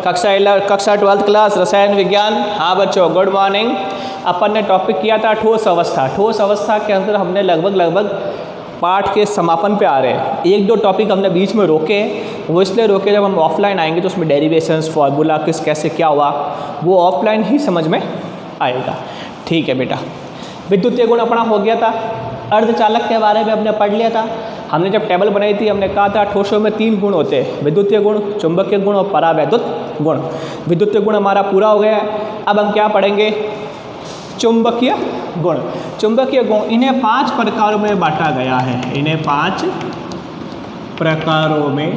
कक्षा 12th class रसायन विज्ञान। हाँ बच्चों, गुड मॉर्निंग। अपन ने टॉपिक किया था ठोस अवस्था। ठोस अवस्था के अंदर हमने लगभग पाठ के समापन पे आ रहे हैं। एक दो टॉपिक हमने बीच में रोके, वो इसलिए रोके जब हम ऑफलाइन आएंगे तो उसमें डेरिवेशंस, फार्मूला कैसे क्या हुआ वो ऑफलाइन ही समझ में आएगा। ठीक है बेटा, विद्युतीय गुण अपना हो गया था। अर्धचालक के बारे में हमने पढ़ लिया था। हमने जब टेबल बनाई थी हमने कहा था ठोसों में 3 गुण होते हैं, विद्युतीय गुण, चुंबकीय गुण और परावैद्युत गुण। विद्युतीय गुण हमारा पूरा हो गया है। अब हम क्या पढ़ेंगे? चुंबकीय गुण। चुंबकीय गुण इन्हें 5 प्रकारों में बांटा गया है। इन्हें 5 प्रकारों में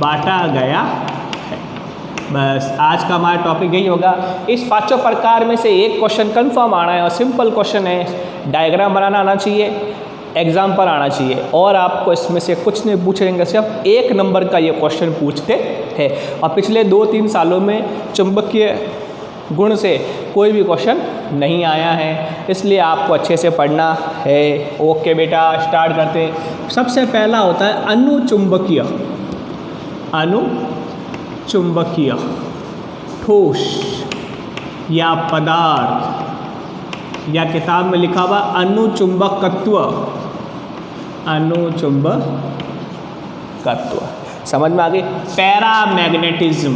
बांटा गया है। बस आज का हमारा टॉपिक यही होगा। इस 5 प्रकार में से एक क्वेश्चन कंफर्म आना है और सिंपल क्वेश्चन है, डायग्राम बनाना आना चाहिए, एग्जाम्पल आना चाहिए और आपको इसमें से कुछ नहीं पूछेंगे, सिर्फ 1 नंबर का ये क्वेश्चन पूछते हैं। और पिछले 2-3 सालों में चुंबकीय गुण से कोई भी क्वेश्चन नहीं आया है, इसलिए आपको अच्छे से पढ़ना है। ओके बेटा, स्टार्ट करते हैं। सबसे पहला होता है अनुचुंबकीय। अनुचुंबकीय ठोस या पदार्थ, या किताब में लिखा हुआ अनुचुंबकत्व। अनुचुंबकत्व समझ में आ गई। पैरामैग्नेटिज्म।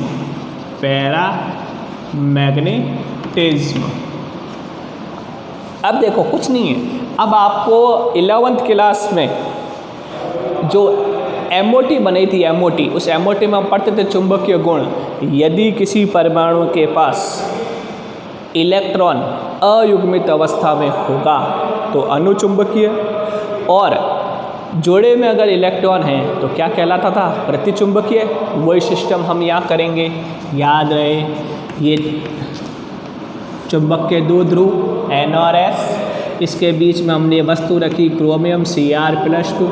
पैरामैग्नेटिज्म। अब देखो कुछ नहीं है, अब आपको 11th क्लास में जो एमओटी बनी थी, एमओटी, उस एमओटी में हम पढ़ते थे चुंबकीय गुण। यदि किसी परमाणु के पास इलेक्ट्रॉन अयुग्मित अवस्था में होगा तो अनुचुंबकीय, और जोड़े में अगर इलेक्ट्रॉन है तो क्या कहलाता था? प्रतिचुंबकीय। वही सिस्टम हम यहाँ करेंगे। याद रहे, ये चुंबक के 2 ध्रुव N और S, इसके बीच में हमने वस्तु रखी क्रोमियम Cr+2।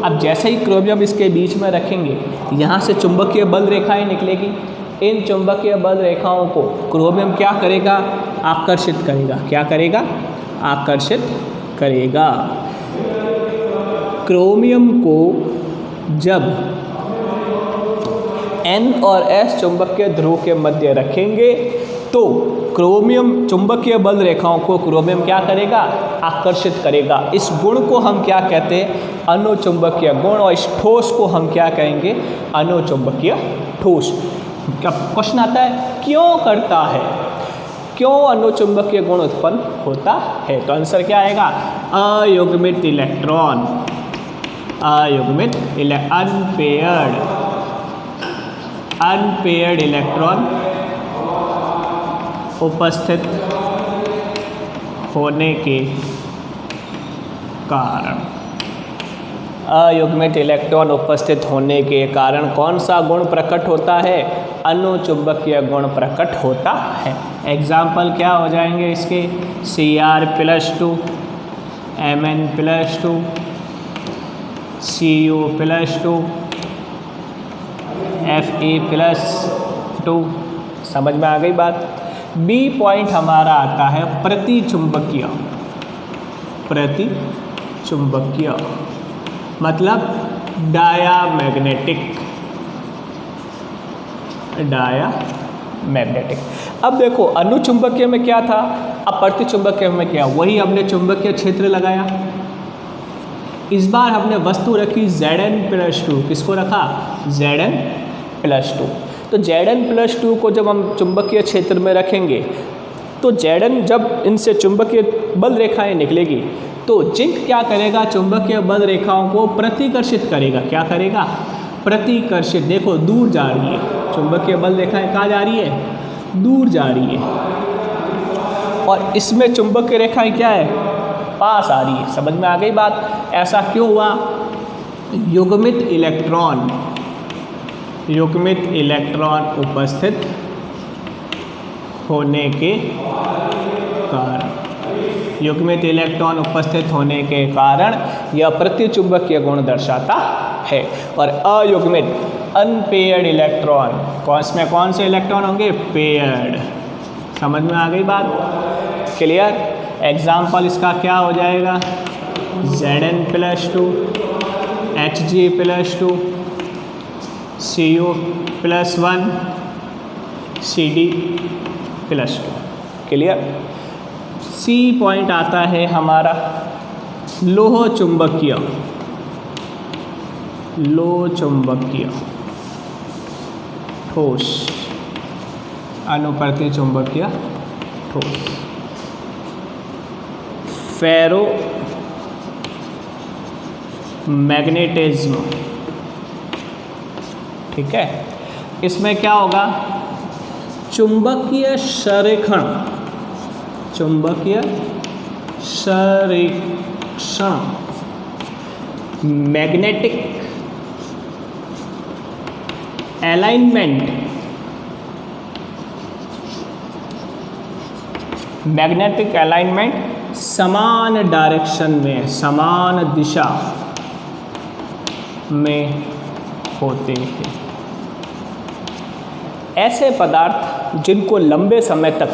अब जैसे ही क्रोमियम इसके बीच में रखेंगे, यहाँ से चुंबकीय बल रेखाएं निकलेगी। इन चुंबकीय बल रेखाओं को क्रोमियम क्या करेगा? आकर्षित करेगा। क्या करेगा? आकर्षित करेगा। क्रोमियम को जब N और S चुंबकीय ध्रुव के मध्य रखेंगे तो क्रोमियम चुंबकीय बल रेखाओं को क्रोमियम क्या करेगा? आकर्षित करेगा। इस गुण को हम क्या कहते हैं? अनुचुंबकीय गुण। और इस ठोस को हम क्या कहेंगे? अनुचुंबकीय ठोस। क्वेश्चन आता है क्यों करता है, क्यों अनुचुंबकीय गुण उत्पन्न होता है? तो आंसर क्या आएगा? अयुग्मित इलेक्ट्रॉन, अनपेयर्ड इलेक्ट्रॉन उपस्थित होने के कारण। अयुग्मित इलेक्ट्रॉन उपस्थित होने के कारण कौन सा गुण प्रकट होता है? अनुचुंबकीय गुण प्रकट होता है। एग्जाम्पल क्या हो जाएंगे इसके? Cr+2, Mn+2, Cu+2, Fe+2। समझ में आ गई बात? बी पॉइंट हमारा आता है प्रतिचुंबकीय। प्रतिचुंबकीय मतलब डायामैग्नेटिक। अब देखो अनुचुंबकीय में क्या था, अब प्रतिचुंबकीय में क्या? वही हमने चुंबकीय क्षेत्र लगाया। इस बार हमने वस्तु रखी Zn+2। किसको रखा? Zn+2। तो Zn+2 को जब हम चुंबकीय क्षेत्र में रखेंगे तो Zn जब इनसे चुंबकीय बल रेखाएं निकलेगी तो जिंक क्या करेगा? चुंबकीय बल रेखाओं को प्रतिकर्षित करेगा। क्या करेगा? प्रतिकर्षित। देखो दूर जा रही है चुंबकीय बल रेखाएं, कहाँ जा रही है? दूर जा रही है। और इसमें चुंबकीय रेखाएं क्या है? पास आ रही है। समझ में आ गई बात? ऐसा क्यों हुआ? युग्मित इलेक्ट्रॉन उपस्थित होने के कारण, युग्मित इलेक्ट्रॉन उपस्थित होने के कारण यह प्रतिचुंबकीय गुण दर्शाता है। और अयुग्मित अनपेयर्ड इलेक्ट्रॉन, इसमें कौन से इलेक्ट्रॉन होंगे? पेयर्ड। समझ में आ गई बात? क्लियर? एग्जाम्पल इसका क्या हो जाएगा? Zn+2, Hg+2, Cu+1 Cd+2। Clear. C point आता है हमारा लोह चुंबकीय ठोस, अनुप्रति चुंबकीय ठोस। फेरो मैग्नेटिज्म, ठीक है। इसमें क्या होगा, चुंबकीय संरेखण, मैग्नेटिक अलाइनमेंट समान डायरेक्शन में, समान दिशा में होते हैं। ऐसे पदार्थ जिनको लंबे समय तक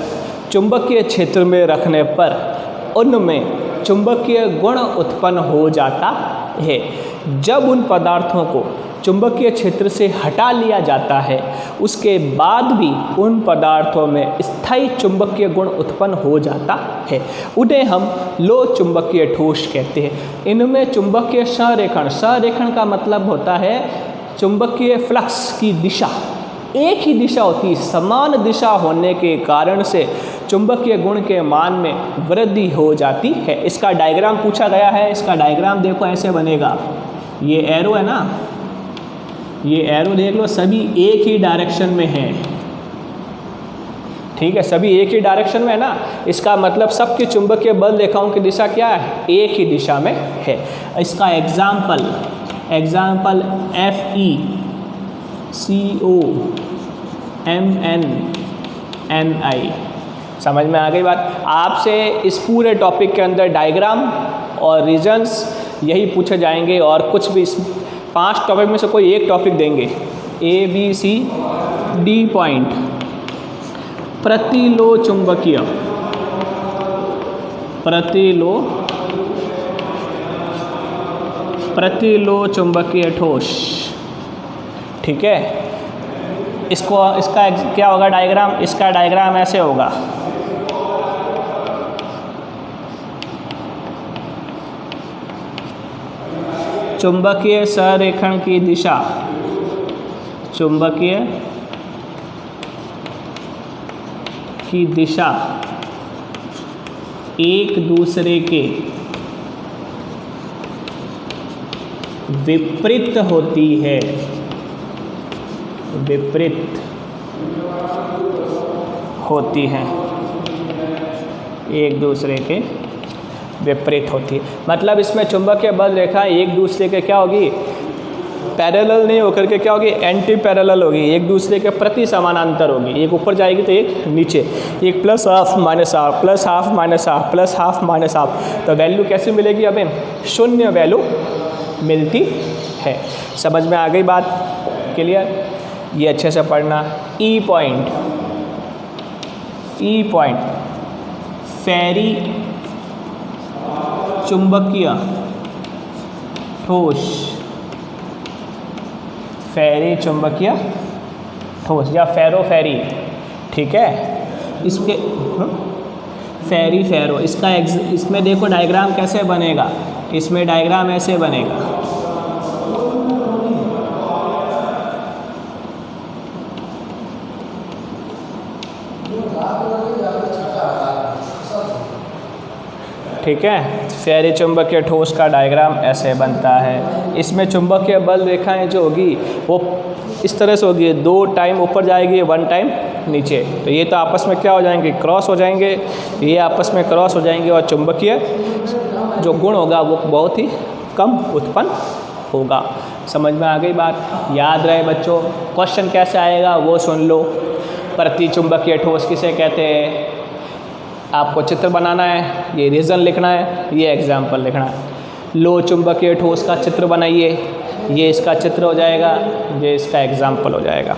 चुंबकीय क्षेत्र में रखने पर उनमें चुंबकीय गुण उत्पन्न हो जाता है। जब उन पदार्थों को चुंबकीय क्षेत्र से हटा लिया जाता है, उसके बाद भी उन पदार्थों में स्थायी चुंबकीय गुण उत्पन्न हो जाता है। उन्हें हम लोह चुंबकीय ठोस कहते हैं। इनमें चुंबकीय संरेखण का मतलब होता है चुंबकीय फ्लक्स की दिशा एक ही दिशा होती है। समान दिशा होने के कारण से चुंबकीय गुण के मान में वृद्धि हो जाती है। इसका डायग्राम पूछा गया है। इसका डायग्राम देखो ऐसे बनेगा। ये एरो है ना, ये एरो देख लो, सभी एक ही डायरेक्शन में है। ठीक है, सभी एक ही डायरेक्शन में है ना। इसका मतलब सबकी चुंबकीय बल रेखाओं की दिशा क्या है, एक ही दिशा में है। इसका एग्जाम्पल FeCOMnNi। समझ में आ गई बात। आपसे इस पूरे टॉपिक के अंदर डायग्राम और रीजन्स यही पूछे जाएंगे, और कुछ भी इस 5 टॉपिक में से कोई एक टॉपिक देंगे। ABCD point. प्रतिलोह चुंबकीय ठोस। ठीक है, इसका क्या होगा डायग्राम, इसका डायग्राम ऐसे होगा। चुंबकीय संरेखण की दिशा, चुंबकीय की दिशा एक दूसरे के विपरीत होती है, विपरीत होती हैं, एक दूसरे के विपरीत होती है। मतलब इसमें चुंबकीय बल रेखा एक दूसरे के क्या होगी, पैरेलल नहीं होकर के क्या होगी, एंटी पैरेलल होगी, एक दूसरे के प्रति समानांतर होगी। एक ऊपर जाएगी तो एक नीचे, एक plus half minus half, plus half minus half, plus half minus half. तो वैल्यू कैसे मिलेगी, हमें शून्य वैल्यू मिलती है। समझ में आ गई बात, क्लियर। ये अच्छे से पढ़ना। ई पॉइंट, फेरी चुंबकीय ठोस, फेरी चुंबकीय ठोस या फेरी। ठीक है, इसके फेरो, इसमें देखो डायग्राम कैसे बनेगा, इसमें डायग्राम ऐसे बनेगा। ठीक है, फेरी चुंबकीय ठोस का डायग्राम ऐसे बनता है। इसमें चुंबकीय बल रेखाएं जो होगी वो इस तरह से होगी, 2 टाइम ऊपर जाएगी, 1 टाइम नीचे। तो ये तो आपस में क्या हो जाएंगे, क्रॉस हो जाएंगे, ये आपस में क्रॉस हो जाएंगे, और चुंबकीय जो गुण होगा वो बहुत ही कम उत्पन्न होगा। समझ में आ गई बात। याद रहे बच्चों, क्वेश्चन कैसे आएगा वो सुन लो। प्रति चुंबकीय ठोस किसे कहते हैं, आपको चित्र बनाना है, ये रीज़न लिखना है, ये एग्जाम्पल लिखना है। लोह चुंबकीय ठोस का चित्र बनाइए, ये इसका चित्र हो जाएगा, ये इसका एग्जाम्पल हो जाएगा।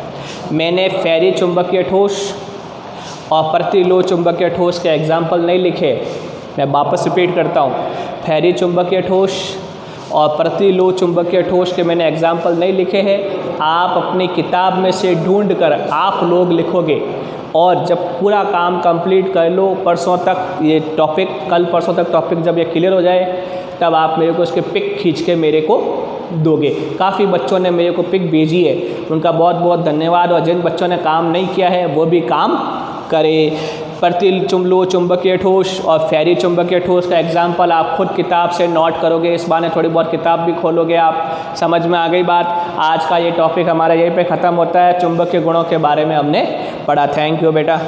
मैंने फेरी चुंबकीय ठोस और प्रतिलोह चुंबकीय ठोस के एग्जाम्पल नहीं लिखे, मैं वापस रिपीट करता हूँ। फेरी चुंबकीय ठोस और प्रतिलोम चुंबकीय ठोस के मैंने एग्जाम्पल नहीं लिखे हैं, आप अपनी किताब में से ढूंढ कर आप लोग लिखोगे। और जब पूरा काम कंप्लीट कर लो परसों तक, ये टॉपिक कल परसों तक टॉपिक जब ये क्लियर हो जाए तब आप मेरे को उसके पिक खींच के मेरे को दोगे। काफ़ी बच्चों ने मेरे को पिक भेजी है, उनका बहुत बहुत धन्यवाद। और जिन बच्चों ने काम नहीं किया है वो भी काम करें। प्रतिलोम चुंबकीय ठोस और फेरी चुंबकीय ठोस का एग्जाम्पल आप खुद किताब से नोट करोगे, इस बहाने थोड़ी बहुत किताब भी खोलोगे, आप समझ में आ गई बात। आज का ये टॉपिक हमारा यहीं पे ख़त्म होता है, चुंबकीय गुणों के बारे में हमने पढ़ा। थैंक यू बेटा।